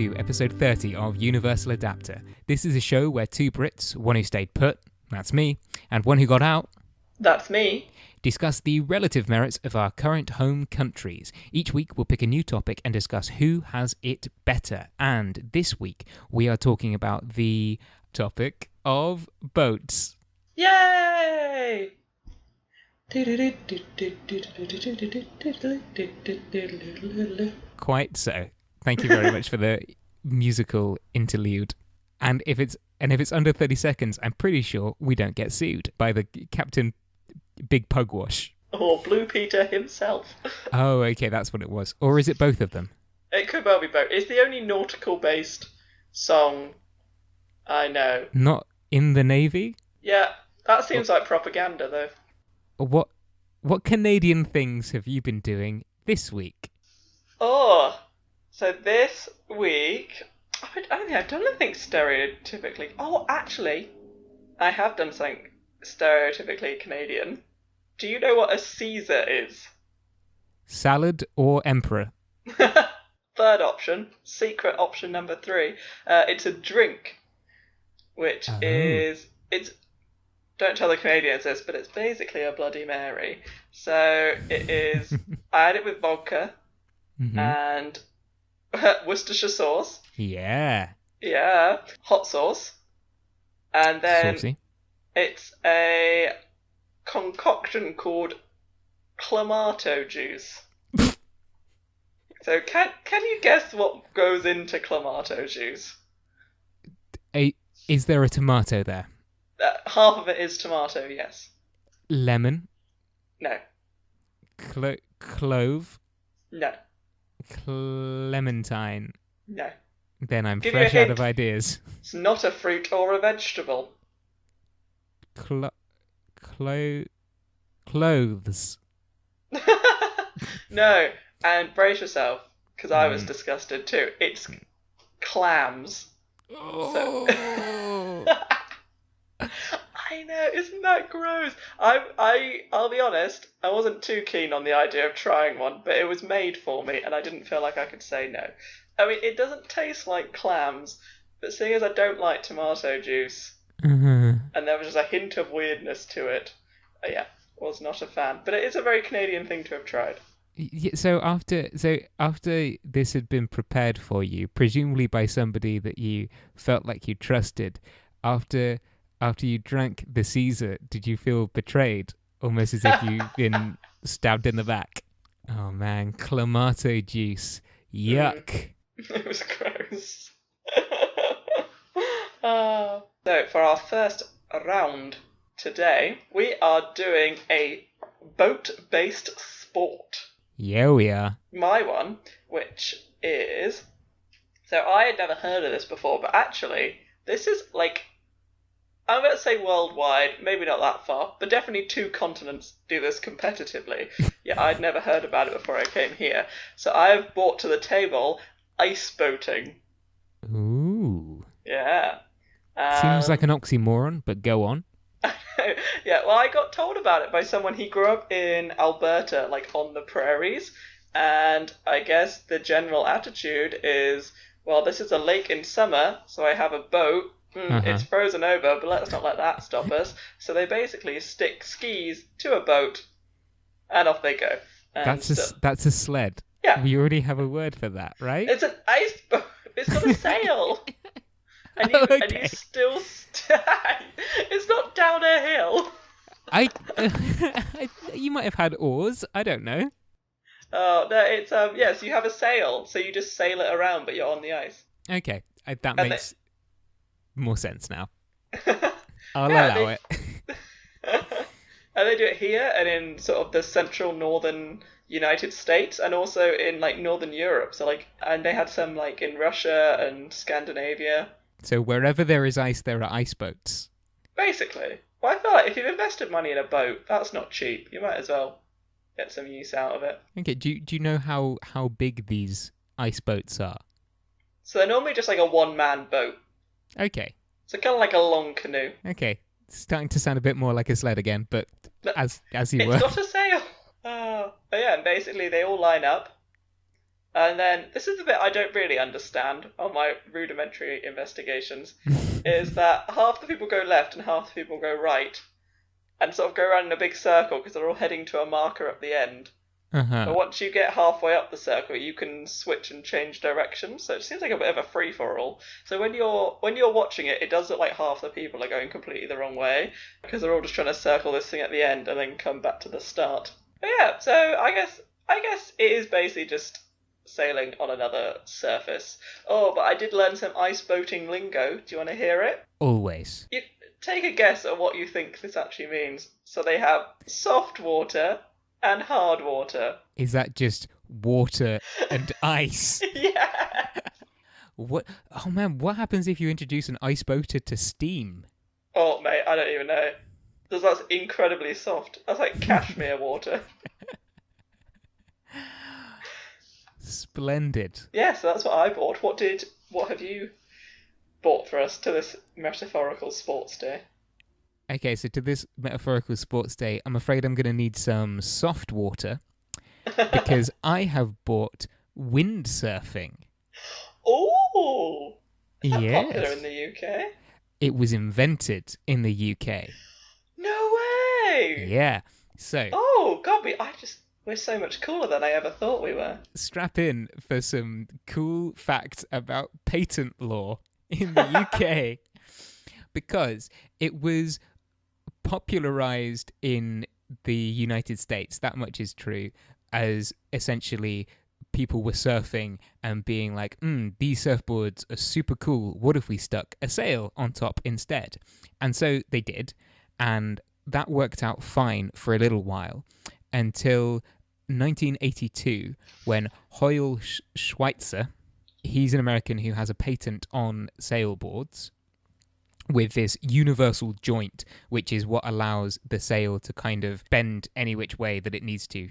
to episode 30 of Universal Adapter. This is a show where two Brits, one who stayed put, that's me, and one who got out, that's me, discuss the relative merits of our current home countries. Each week we'll pick a new topic and discuss who has it better. And this week we are talking about the topic of boats. Yay! Quite so. Thank you very much for the musical interlude. And if it's under 30 seconds, I'm pretty sure we don't get sued by the Captain Big Pugwash. Or Blue Peter himself. Oh, okay, that's what it was. Or is it both of them? It could well be both. It's the only nautical-based song I know. Not in the Navy? Yeah, that seems like propaganda, though. What Canadian things have you been doing this week? Oh, so this week, I don't think I've done anything stereotypically. Oh, actually, I have done something stereotypically Canadian. Do you know what a Caesar is? Salad or emperor? Third option, secret option number 3. It's a drink, which is, don't tell the Canadians this, but it's basically a Bloody Mary. So it is, I had it with vodka and Worcestershire sauce. Yeah. Yeah. Hot sauce. And then Saucy. It's a concoction called clamato juice. So can you guess what goes into clamato juice? Is there a tomato there? Half of it is tomato, yes. Lemon? No. Clove? No. Clementine? No. Then I'm Give you fresh a out hint. of ideas. It's not a fruit or a vegetable. Clothes? No. And brace yourself, because I was disgusted too. It's clams. Oh. I know, isn't that gross? I'll be honest, I wasn't too keen on the idea of trying one, but it was made for me, and I didn't feel like I could say no. I mean, it doesn't taste like clams, but seeing as I don't like tomato juice, and there was just a hint of weirdness to it, was not a fan. But it is a very Canadian thing to have tried. Yeah, so after this had been prepared for you, presumably by somebody that you felt like you trusted, after you drank the Caesar, did you feel betrayed, almost as if you'd been stabbed in the back? Oh man, clamato juice, yuck! It was gross. So for our first round today, we are doing a boat-based sport. Yeah, we are. My one, which is... So I had never heard of this before, but actually, this is like... I'm going to say worldwide, maybe not that far, but definitely 2 continents do this competitively. Yeah, I'd never heard about it before I came here. So I've brought to the table ice boating. Ooh. Yeah. Seems like an oxymoron, but go on. Yeah, well, I got told about it by someone. He grew up in Alberta, like on the prairies, and I guess the general attitude is, well, this is a lake in summer, so I have a boat. It's frozen over, but let's not let that stop us. So they basically stick skis to a boat, and off they go. And that's a sled. Yeah. We already have a word for that, right? It's an ice boat. It's got a sail. And you still... It's not down a hill. You might have had oars. I don't know. Oh, no, it's... yes, you have a sail, so you just sail it around, but you're on the ice. Okay, that makes more sense now. I'll allow it. And they do it here and in sort of the central northern United States and also in like northern Europe. So and they had some like in Russia and Scandinavia. So wherever there is ice, there are ice boats. Basically. Well, I feel like if you've invested money in a boat, that's not cheap. You might as well get some use out of it. Okay, do you know how big these ice boats are? So they're normally just like a one-man boat. Okay. So kind of like a long canoe. Okay. It's starting to sound a bit more like a sled again, but as you were. It's got a sail. But yeah, and basically they all line up And then this is the bit I don't really understand on my rudimentary investigations, is that half the people go left and half the people go right, and sort of go around in a big circle because they're all heading to a marker at the end. Uh-huh. But once you get halfway up the circle, you can switch and change directions. So it seems like a bit of a free for all. So when you're watching it, it does look like half the people are going completely the wrong way because they're all just trying to circle this thing at the end and then come back to the start. But yeah, so I guess it is basically just sailing on another surface. Oh, but I did learn some ice boating lingo. Do you want to hear it? Always. You take a guess at what you think this actually means. So they have soft water and hard water. Is that just water and ice? Yeah. What? Oh man, what happens if you introduce an ice boater to steam? Oh, mate, I don't even know. That's incredibly soft. That's like cashmere water. Splendid. Yeah, so that's what I bought. What have you bought for us to this metaphorical sports day? Okay, so to this metaphorical sports day, I'm afraid I'm going to need some soft water because I have bought windsurfing. Oh, is that Yes. popular in the UK? It was invented in the UK. No way! Yeah. So Oh, God, we're so much cooler than I ever thought we were. strap in for some cool facts about patent law in the UK because it was popularized in the United States, that much is true, as essentially people were surfing and being like, these surfboards are super cool. What if we stuck a sail on top instead? And so they did. And that worked out fine for a little while until 1982 when Hoyle Schweitzer, he's an American who has a patent on sailboards with this universal joint, which is what allows the sail to kind of bend any which way that it needs to.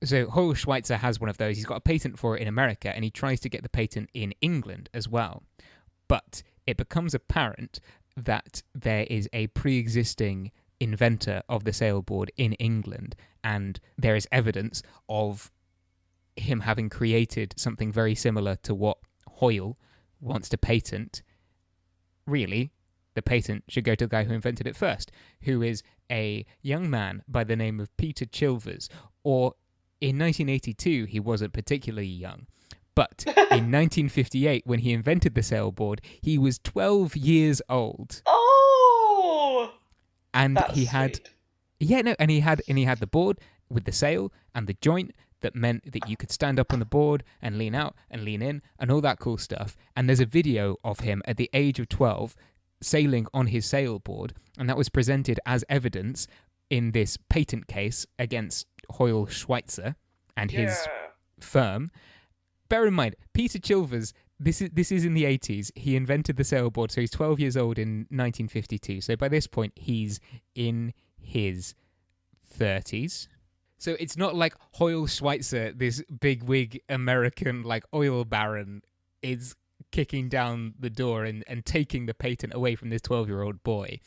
So Hoyle Schweitzer has one of those. He's got a patent for it in America, and he tries to get the patent in England as well. But it becomes apparent that there is a pre-existing inventor of the sailboard in England, and there is evidence of him having created something very similar to what Hoyle wants to patent. Really, the patent should go to the guy who invented it first, who is a young man by the name of Peter Chilvers. Or in 1982, he wasn't particularly young. But in 1958, when he invented the sailboard, he was 12 years old. Oh! And That's he had... sweet. Yeah, no, and he had the board with the sail and the joint that meant that you could stand up on the board and lean out and lean in and all that cool stuff. And there's a video of him at the age of 12 sailing on his sailboard, and that was presented as evidence in this patent case against Hoyle Schweitzer and his firm. Bear in mind, Peter Chilvers, this is in the 80s. He invented the sailboard, so he's 12 years old in 1952. So by this point, he's in his 30s. So it's not like Hoyle Schweitzer, this bigwig American like oil baron, is kicking down the door and taking the patent away from this 12-year-old boy.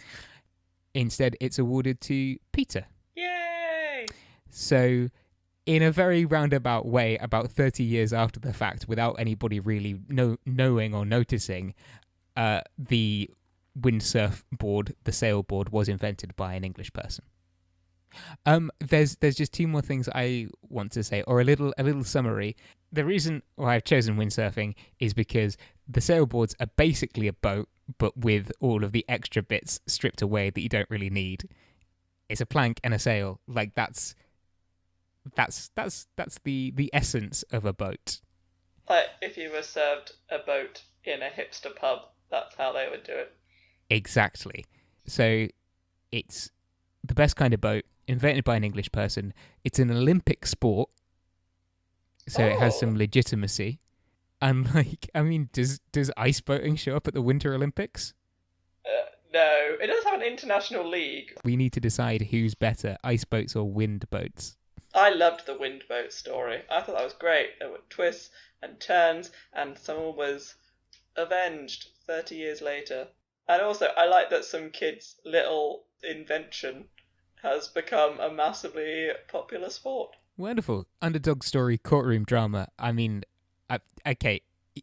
Instead, it's awarded to Peter. Yay! So in a very roundabout way, about 30 years after the fact, without anybody really knowing or noticing, the windsurf board, the sailboard, was invented by an English person. There's just two more things I want to say, or a little summary. The reason why I've chosen windsurfing is because the sailboards are basically a boat, but with all of the extra bits stripped away that you don't really need. It's a plank and a sail. Like that's the essence of a boat. Like, if you were served a boat in a hipster pub, that's how they would do it. Exactly. So it's the best kind of boat, invented by an English person. It's an Olympic sport, so it has some legitimacy. And like, I mean, does ice boating show up at the Winter Olympics? No, it does have an international league. We need to decide who's better, ice boats or wind boats. I loved the wind boat story. I thought that was great. There were twists and turns, and someone was avenged 30 years later. And also, I like that some kid's little invention has become a massively popular sport. Wonderful. Underdog story, courtroom drama. I mean, okay,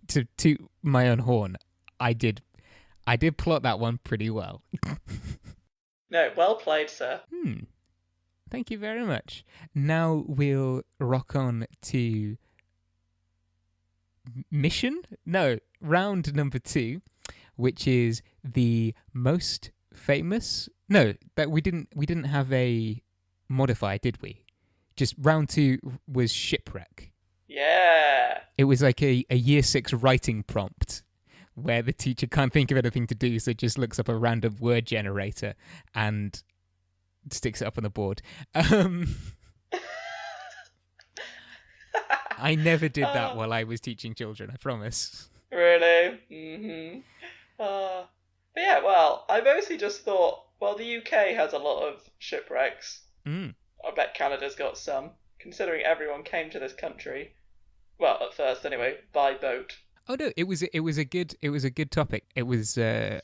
to toot my own horn, I did plot that one pretty well. No, well played, sir. Thank you very much. Now we'll rock on to mission? No, round number 2, which is the most famous. No, that we didn't have a modifier, did we? Just round 2 was Shipwreck. Yeah. It was like a year 6 writing prompt where the teacher can't think of anything to do, so just looks up a random word generator and sticks it up on the board. I never did that while I was teaching children, I promise. Really? Mm-hmm. But yeah, well, I mostly just thought, well, the UK has a lot of shipwrecks. I bet Canada's got some, considering everyone came to this country. Well, at first anyway, by boat. Oh no, it was a good topic. It was a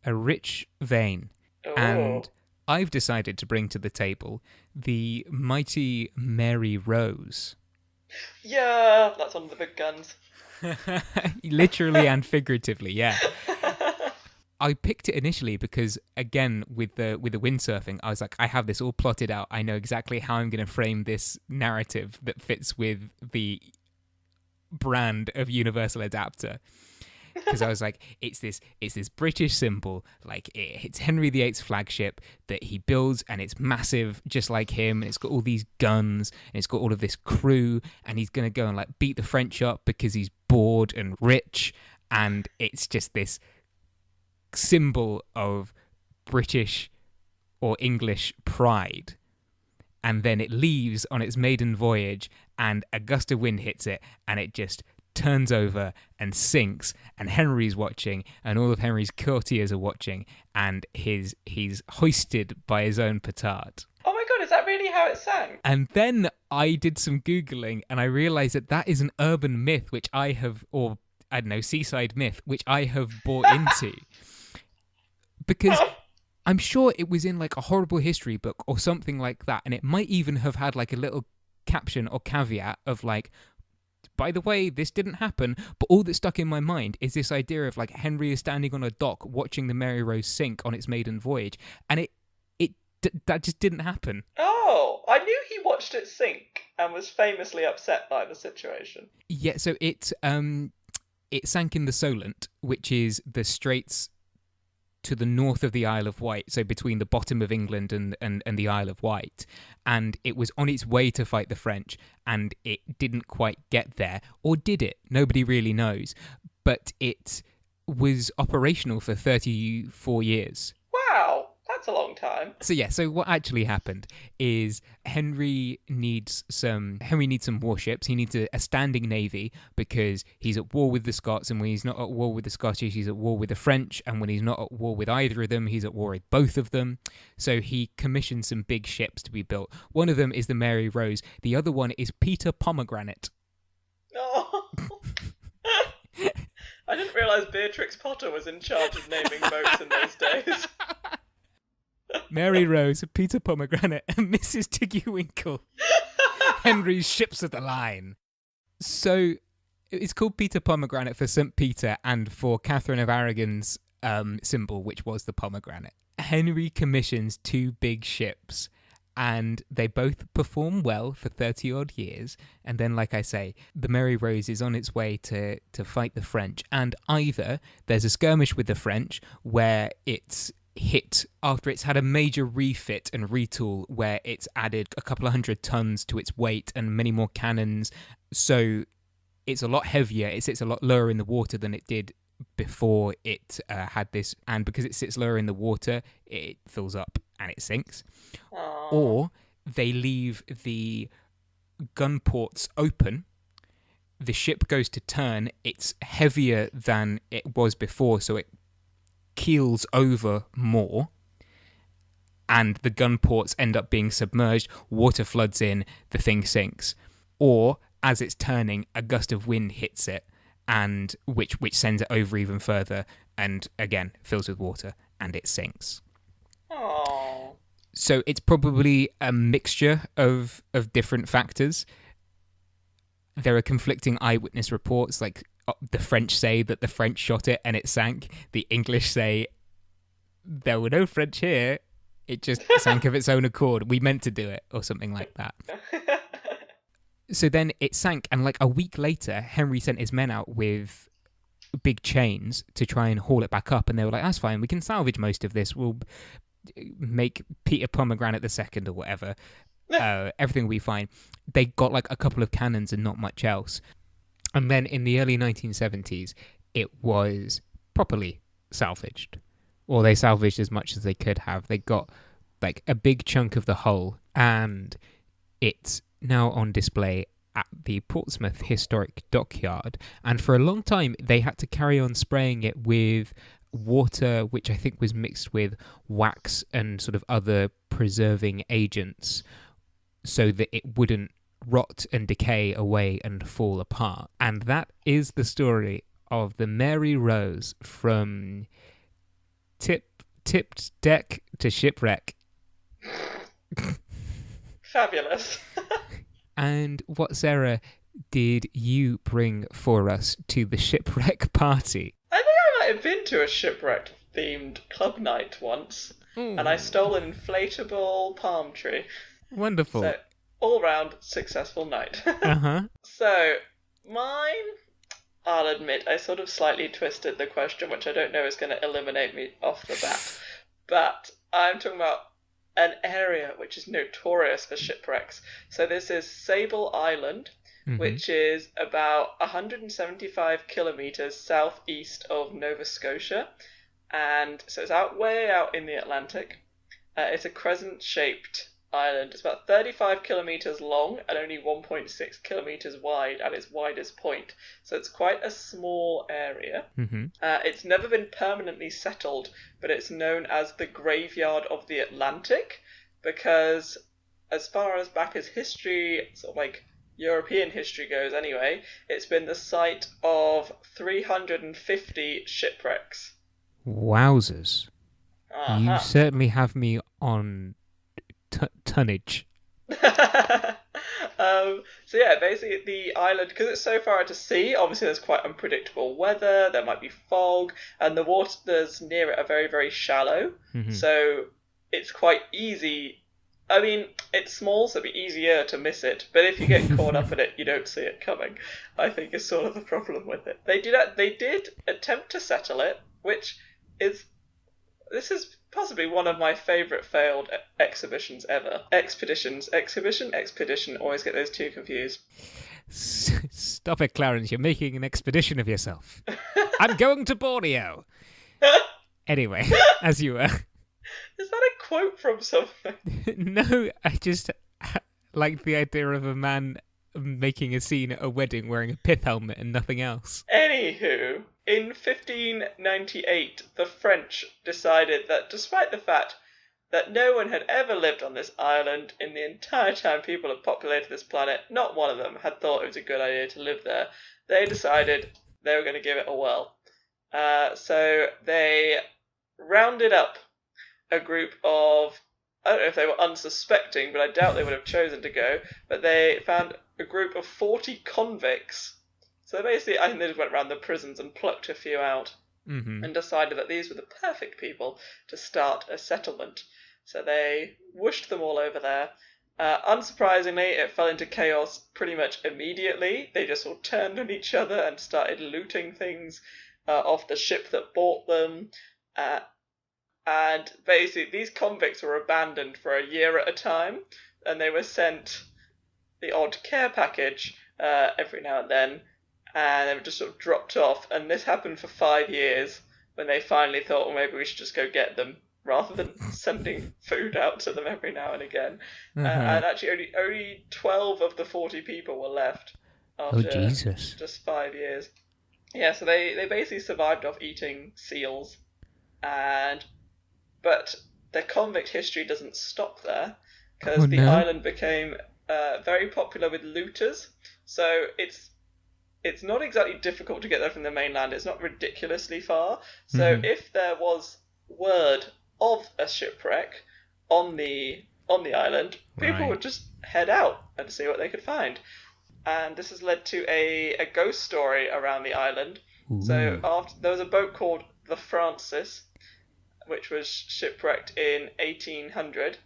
rich vein, and I've decided to bring to the table the mighty Mary Rose. Yeah, that's one of the big guns. Literally and figuratively, yeah. I picked it initially because, again, with the windsurfing, I was like, I have this all plotted out. I know exactly how I'm going to frame this narrative that fits with the brand of universal adapter. Because I was like, it's this British symbol, like it's Henry VIII's flagship that he builds, and it's massive, just like him, and it's got all these guns, and it's got all of this crew, and he's gonna go and like beat the French up because he's bored and rich, and it's just this symbol of British or English pride. And then it leaves on its maiden voyage, and a gust of wind hits it, and it just turns over and sinks, and Henry's watching, and all of Henry's courtiers are watching, and he's hoisted by his own petard. Oh my god, is that really how it sank? And then I did some Googling, and I realised that is an urban myth which I have, or I don't know, seaside myth, which I have bought into. Because I'm sure it was in like a horrible history book or something like that, and it might even have had like a little caption or caveat of like, by the way, this didn't happen, but all that stuck in my mind is this idea of like Henry is standing on a dock watching the Mary Rose sink on its maiden voyage, and that just didn't happen. Oh, I knew he watched it sink and was famously upset by the situation. Yeah, so it sank in the Solent, which is the straits to the north of the Isle of Wight, so between the bottom of England and the Isle of Wight. And it was on its way to fight the French, and it didn't quite get there. Or did it? Nobody really knows. But it was operational for 34 years. Wow, that's a long time. So what actually happened is Henry needs some warships. He needs a standing navy because he's at war with the Scots, and when he's not at war with the Scottish, he's at war with the French, and when he's not at war with either of them, he's at war with both of them. So he commissioned some big ships to be built. One of them is the Mary Rose. The other one is Peter Pomegranate. Oh. I didn't realise Beatrix Potter was in charge of naming boats in those days. Mary Rose, Peter Pomegranate, and Mrs. Tiggy Winkle. Henry's ships of the line. So it's called Peter Pomegranate for St. Peter and for Catherine of Aragon's symbol, which was the pomegranate. Henry commissions 2 big ships, and they both perform well for 30-odd years. And then, like I say, the Mary Rose is on its way to fight the French. And either there's a skirmish with the French where it's hit after it's had a major refit and retool, where it's added a couple of 100 tons to its weight and many more cannons. So it's a lot heavier. It sits a lot lower in the water than it did before it had this. And because it sits lower in the water, it fills up and it sinks. Aww. Or they leave the gun ports open. The ship goes to turn. It's heavier than it was before, so it keels over more, and the gun ports end up being submerged. Water floods in, the thing sinks. Or as it's turning, a gust of wind hits it, and which sends it over even further, and again fills with water, and it sinks. Aww. So it's probably a mixture of different factors. There are conflicting eyewitness reports. Like the French say that the French shot it and it sank. The English say there were no French here. It just sank of its own accord. We meant to do it, or something like that. So then it sank, and like a week later, Henry sent his men out with big chains to try and haul it back up, and they were like, "That's fine. We can salvage most of this. We'll make Peter Pomegranate II or whatever. Everything will be fine." They got like a couple of cannons and not much else. And then in the early 1970s, it was properly salvaged. Or they salvaged as much as they could have. They got like a big chunk of the hull, and it's now on display at the Portsmouth Historic Dockyard. And for a long time, they had to carry on spraying it with water, which I think was mixed with wax and sort of other preserving agents, so that it wouldn't rot and decay away and fall apart. And that is the story of the Mary Rose from tipped deck to shipwreck. Fabulous. And what, Sarah, did you bring for us to the shipwreck party? I think I might have been to a shipwreck themed club night once, and I stole an inflatable palm tree. Wonderful. So, all round successful night. Uh-huh. So, mine, I'll admit, I sort of slightly twisted the question, which I don't know is going to eliminate me off the bat. But I'm talking about an area which is notorious for shipwrecks. So this is Sable Island, which is about 175 kilometres southeast of Nova Scotia. And so it's way out in the Atlantic. It's a crescent-shaped island. It's about 35 kilometres long and only 1.6 kilometres wide at its widest point. So it's quite a small area. It's never been permanently settled, but it's known as the Graveyard of the Atlantic because as far as back as history, sort of like European history goes anyway, it's been the site of 350 shipwrecks. Wowzers. You certainly have me on tonnage. So yeah, basically the island, because it's so far out to sea, obviously there's quite unpredictable weather, there might be fog, and the waters near it are very, very shallow. So it's quite easy. I mean, it's small, so it'd be easier to miss it, but if you get caught up in it, you don't see it coming, I think is sort of the problem with it. They did attempt to settle it, which is... This is possibly one of my favourite failed exhibitions ever. Expedition, always get those two confused. Stop it, Clarence, you're making an expedition of yourself. I'm going to Borneo. Anyway, as you were. Is that a quote from something? No, I just like the idea of a man making a scene at a wedding wearing a pith helmet and nothing else. Anywho, in 1598, the French decided that despite the fact that no one had ever lived on this island in the entire time people had populated this planet, not one of them had thought it was a good idea to live there, they decided they were going to give it a whirl. So they rounded up a group of, I don't know if they were unsuspecting, but I doubt they would have chosen to go, but they found a group of 40 convicts. So basically, I think they just went around the prisons and plucked a few out and decided that these were the perfect people to start a settlement. So they whooshed them all over there. Unsurprisingly, it fell into chaos pretty much immediately. They just all turned on each other and started looting things off the ship that bought them. And basically, these convicts were abandoned for a year at a time, and they were sent the odd care package every now and then, and they were just sort of dropped off. And this happened for 5 years, when they finally thought, well, maybe we should just go get them, rather than sending food out to them every now and again. And actually, only 12 of the 40 people were left after just 5 years. Yeah, so they basically survived off eating seals, but their convict history doesn't stop there, because the island became very popular with looters. So it's not exactly difficult to get there from the mainland. It's not ridiculously far. So if there was word of a shipwreck, on the island, people Right. would just head out and see what they could find. And this has led to a ghost story around the island. So Ooh. after there was a boat called the Francis, which was shipwrecked in 1800,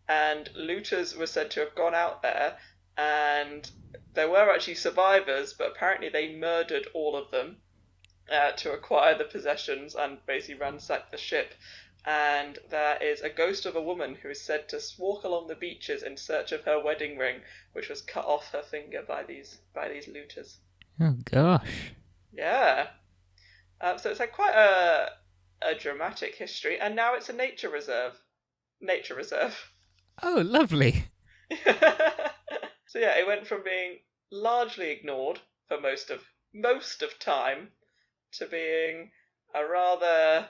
and looters were said to have gone out there, and there were actually survivors, but apparently they murdered all of them to acquire the possessions and basically ransack the ship. And there is a ghost of a woman who is said to walk along the beaches in search of her wedding ring, which was cut off her finger by these looters. Oh gosh. Yeah. So it's had quite a dramatic history, and now it's a nature reserve. Nature reserve. Oh, lovely. So yeah, it went from being largely ignored for most of time to being a rather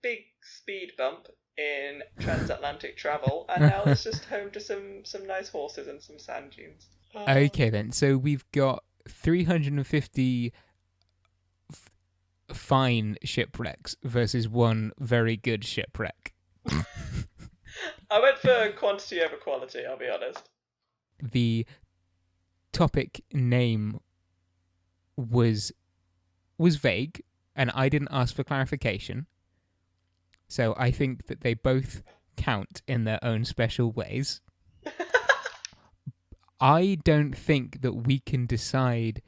big speed bump in transatlantic travel, and now it's just home to some nice horses and some sand dunes. Okay then. So we've got 350 fine shipwrecks versus one very good shipwreck. I went for quantity over quality, I'll be honest. The topic name was vague, and I didn't ask for clarification. So I think that they both count in their own special ways. I don't think that we can decide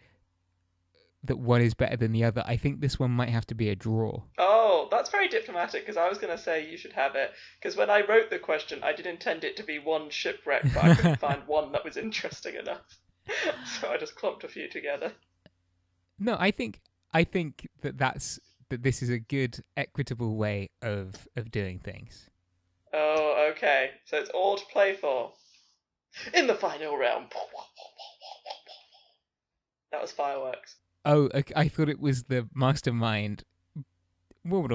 that one is better than the other. I think this one might have to be a draw. Oh, that's very diplomatic, because I was going to say you should have it. Because when I wrote the question, I did intend it to be one shipwreck, but I couldn't find one that was interesting enough. So I just clumped a few together. No, I think that this is a good, equitable way of doing things. Oh, okay. So it's all to play for. In the final round. That was fireworks. Oh, okay, I thought it was the mastermind. I don't even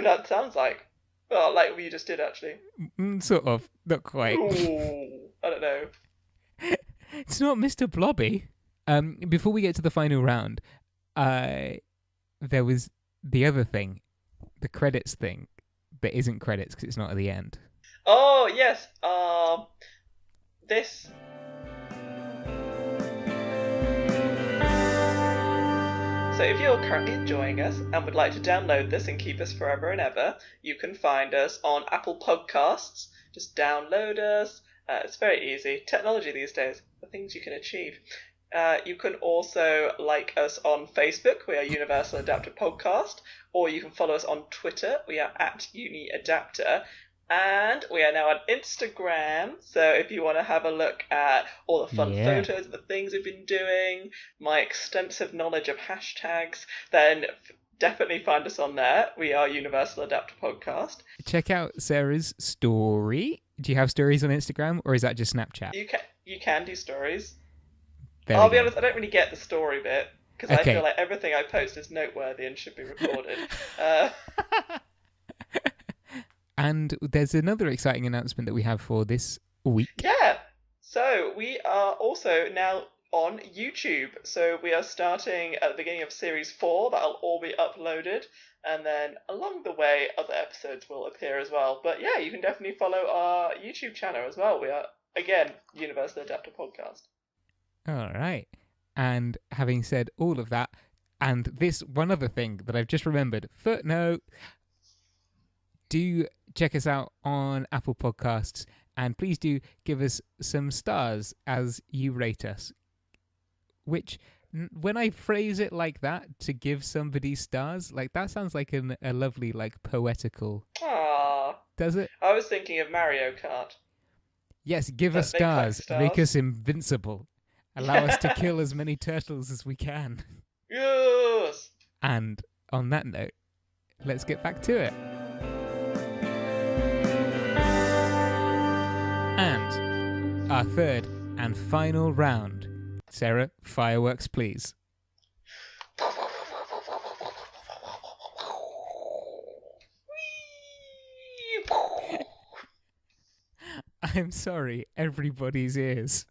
know what it sounds like. Well, like you just did, actually. Sort of, not quite. Ooh, I don't know. It's not Mr. Blobby. Before we get to the final round, there was the other thing, the credits thing, that isn't credits because it's not at the end. Oh, yes. This. So if you're currently enjoying us and would like to download this and keep us forever and ever, you can find us on Apple Podcasts. Just download us. It's very easy. Technology these days, the things you can achieve. You can also like us on Facebook. We are Universal Adapter Podcast. Or you can follow us on Twitter. We are at UniAdapter. And we are now on Instagram, so if you want to have a look at all the fun photos of the things we've been doing, my extensive knowledge of hashtags, then definitely find us on there. We are Universal Adapter Podcast. Check out Sarah's story. Do you have stories on Instagram, or is that just Snapchat? You can do stories. There I'll be honest, I don't really get the story bit, because Okay. I feel like everything I post is noteworthy and should be recorded. And there's another exciting announcement that we have for this week. Yeah, so we are also now on YouTube. So we are starting at the beginning of Series 4. That'll all be uploaded. And then along the way, other episodes will appear as well. But yeah, you can definitely follow our YouTube channel as well. We are, again, Universal Adapter Podcast. All right. And having said all of that, and this one other thing that I've just remembered, footnote, do check us out on Apple Podcasts, and please do give us some stars as you rate us. Which, when I phrase it like that, to give somebody stars, like that sounds like a lovely, like poetical. Aww. Does it? I was thinking of Mario Kart. Yes, give us They collect stars, stars. make us invincible, allow us to kill as many turtles as we can. Yes! And on that note, let's get back to it. And our third and final round. Sarah, fireworks, please. I'm sorry, everybody's ears.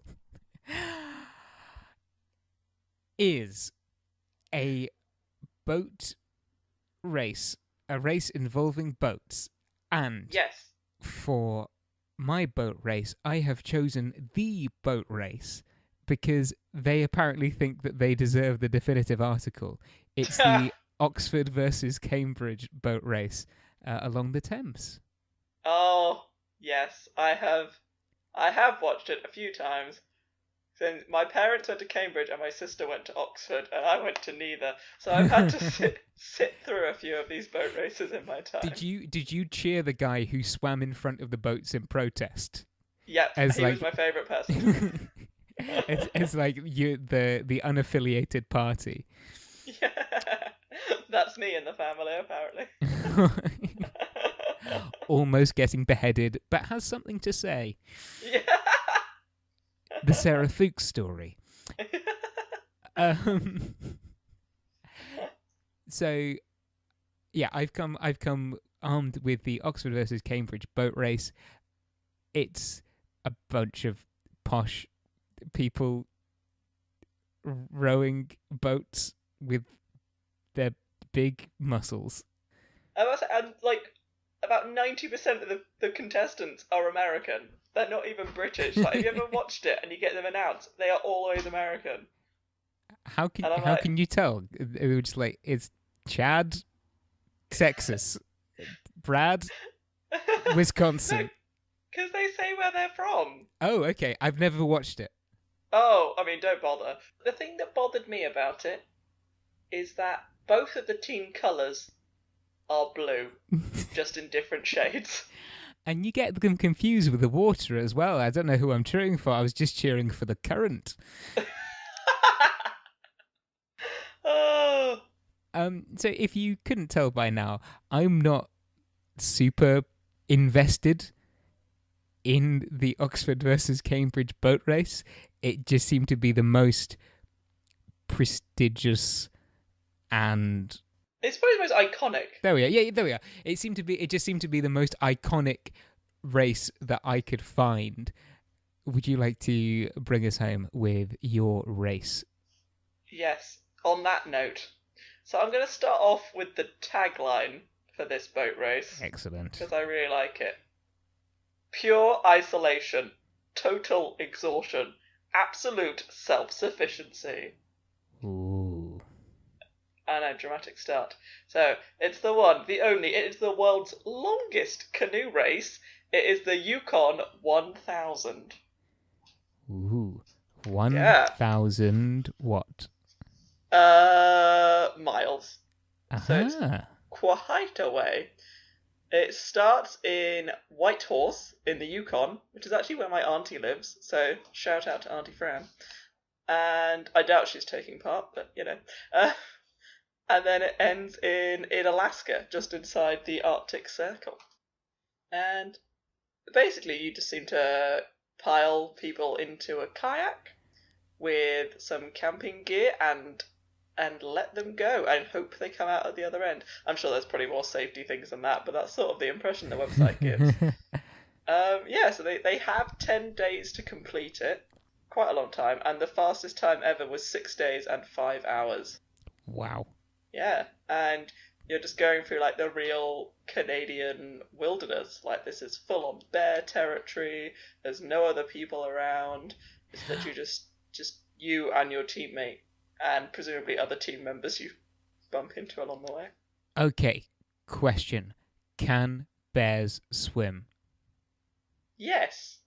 Is a boat race, a race involving boats, And Yes. for my boat race, I have chosen the boat race because they apparently think that they deserve the definitive article. It's the Oxford versus Cambridge boat race along the Thames. Oh, yes, I have watched it a few times. Then my parents went to Cambridge and my sister went to Oxford and I went to neither. So I've had to sit through a few of these boat races in my time. Did you cheer the guy who swam in front of the boats in protest? Yep, As he was like my favourite person. as like you the unaffiliated party. Yeah, that's me in the family apparently. Almost getting beheaded, but has something to say. Yeah. The Sarah Fuchs story. Um, so, yeah, I've come armed with the Oxford versus Cambridge boat race. It's a bunch of posh people rowing boats with their big muscles. And like about 90% of the contestants are American. They're not even British. Like, have you ever watched it and you get them announced? They are always American. How can you tell? It was just like, it's Chad, Texas, Brad, Wisconsin. Because they say where they're from. Oh, okay. I've never watched it. Oh, I mean, don't bother. The thing that bothered me about it is that both of the team colours are blue, just in different shades. And you get them confused with the water as well. I don't know who I'm cheering for. I was just cheering for the current. Oh. So if you couldn't tell by now, I'm not super invested in the Oxford versus Cambridge boat race. It just seemed to be the most prestigious and It's probably the most iconic. there we are. Yeah, there we are. It just seemed to be the most iconic race that I could find. Would you like to bring us home with your race? Yes, on that note. So I'm going to start off with the tagline for this boat race. Excellent. Because I really like it. Pure isolation, total exhaustion, absolute self-sufficiency. Ooh. I know, dramatic start. So, it's the one, the only, it is the world's longest canoe race. It is the Yukon 1000. Ooh. 1,000 what? Miles. So it's Aha. quite a way. It starts in Whitehorse in the Yukon, which is actually where my auntie lives. So shout out to Auntie Fran. And I doubt she's taking part, but you know. And then it ends in Alaska, just inside the Arctic Circle. And basically, you just seem to pile people into a kayak with some camping gear and let them go and hope they come out at the other end. I'm sure there's probably more safety things than that, but that's sort of the impression the website gives. Yeah, so they have 10 days to complete it. Quite a long time, and the fastest time ever was 6 days and 5 hours. Wow. Yeah, and you're just going through like the real Canadian wilderness. Like, this is full on bear territory. There's no other people around. It's literally just you and your teammate, and presumably other team members you bump into along the way. Okay, question. Can bears swim? Yes,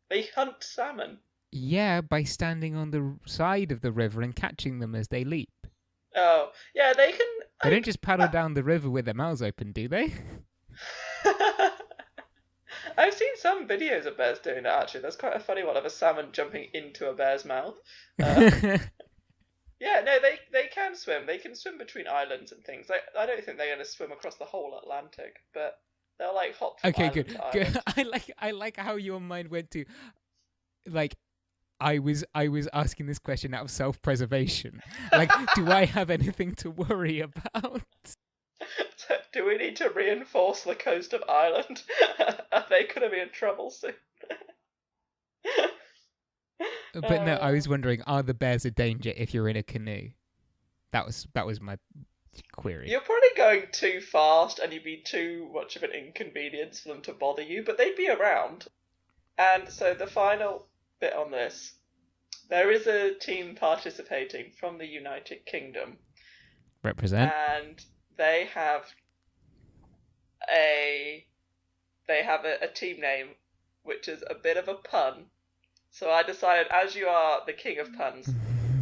they hunt salmon. Yeah, by standing on the side of the river and catching them as they leap. Oh, yeah, they can. They don't just paddle down the river with their mouths open, do they? I've seen some videos of bears doing that, actually. There's quite a funny one of a salmon jumping into a bear's mouth. Yeah, no, they can swim. They can swim between islands and things. I don't think they're going to swim across the whole Atlantic, but they'll like hop from Okay, island good. to island. I like how your mind went to, like, I was asking this question out of self-preservation. Like, do I have anything to worry about? So, do we need to reinforce the coast of Ireland? Are they going to be in trouble soon? But no, I was wondering, are the bears a danger if you're in a canoe? That was my Query. You're probably going too fast and you'd be too much of an inconvenience for them to bother you, but they'd be around. And so the final bit on this, there is a team participating from the United Kingdom, Represent. and they have a team name which is a bit of a pun. So I decided, as you are the king of puns,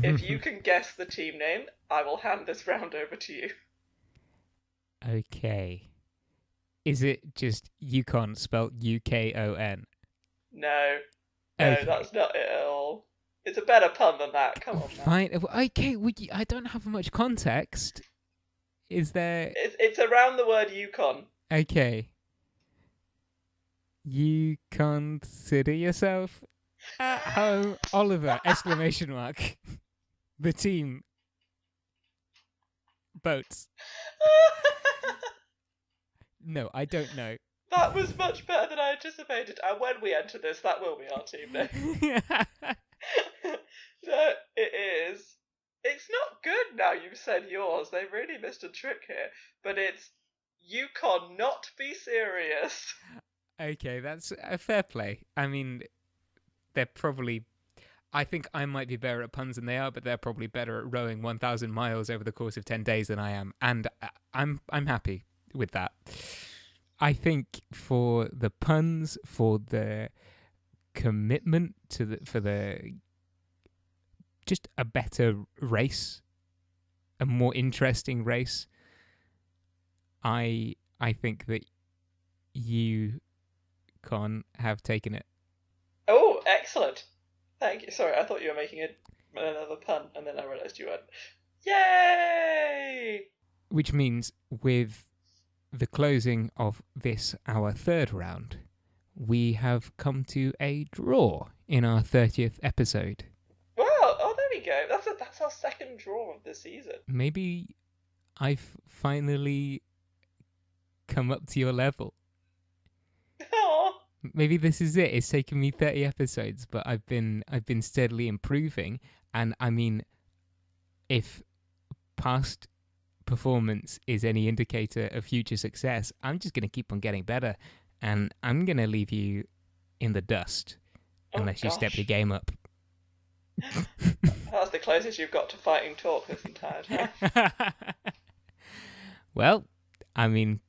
if you can guess the team name, I will hand this round over to you. Okay. Is it just Yukon spelled Ukon? No, Okay. that's not it at all. It's a better pun than that. Come on, man. Fine. Okay, I don't have much context. Is there... It's around the word Yukon. Okay. You consider yourself at home, Oliver! ! The team. Boats. No, I don't know. That was much better than I anticipated. And when we enter this, that will be our team name. No, it is. It's not good now you've said yours. They really missed a trick here. But it's Yukon, not be serious. Okay, that's a fair play. I mean, they're probably... I think I might be better at puns than they are, but they're probably better at rowing 1,000 miles over the course of 10 days than I am. And I'm happy with that. I think for the puns, for the commitment for the just a better race, a more interesting race, I think that you have taken it. Oh, excellent. Thank you. Sorry, I thought you were making another pun, and then I realised you weren't. Yay! Which means with the closing of this, our third round, we have come to a draw in our 30th episode. Wow! Oh, there we go. That's our second draw of the season. Maybe I've finally come up to your level. Aww. Maybe this is it. It's taken me 30 episodes, but I've been steadily improving. And I mean, if past performance is any indicator of future success, I'm just going to keep on getting better. And I'm going to leave you in the dust unless you step your game up. That's the closest you've got to fighting talk this entire time. Well, I mean,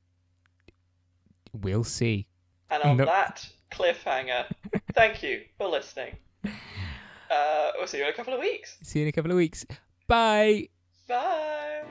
we'll see. And on that cliffhanger, thank you for listening. We'll see you in a couple of weeks. See you in a couple of weeks. Bye. Bye.